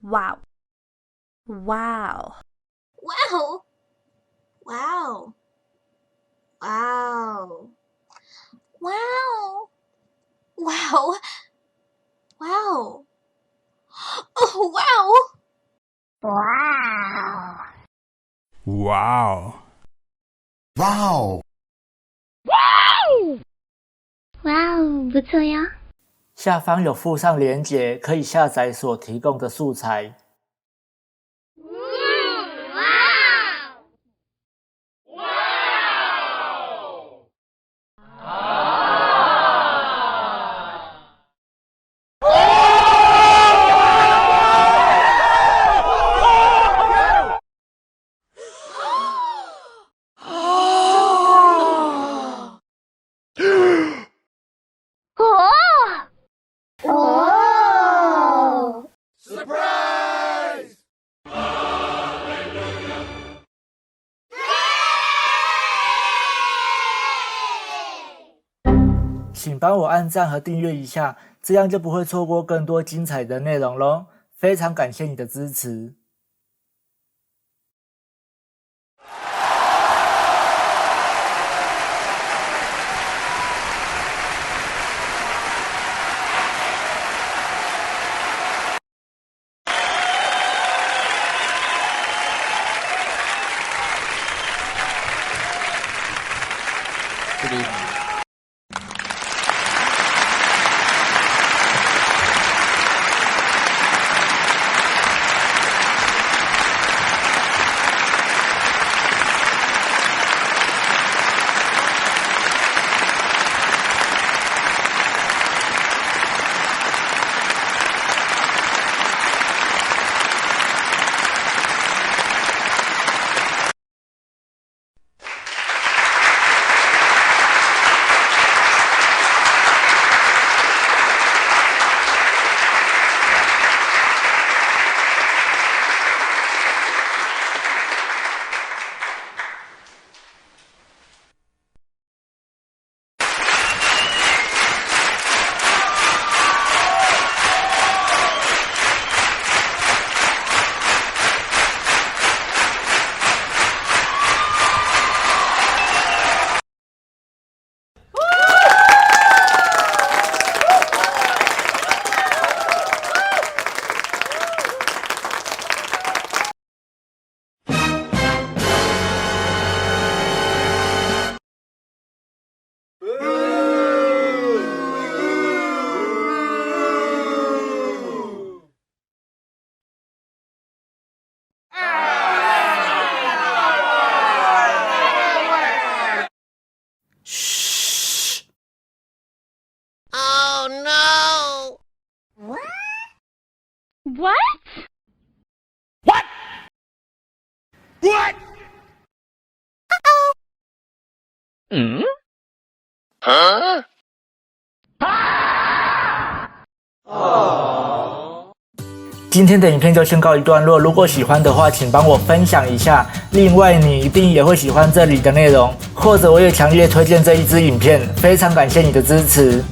Wow. Wow. Wow. Wow. Wow. Wow. Wow. Wow. Oh, wow. Wow. Wow. Wow，不错呀。下方有附上连结，可以下载所提供的素材。请帮我按赞和订阅一下，这样就不会错过更多精彩的内容咯。非常感谢你的支持。今天的影片就先告一段落，如果喜欢的话，请帮我分享一下。另外，你一定也会喜欢这里的内容，或者我也强烈推荐这一支影片。非常感谢你的支持。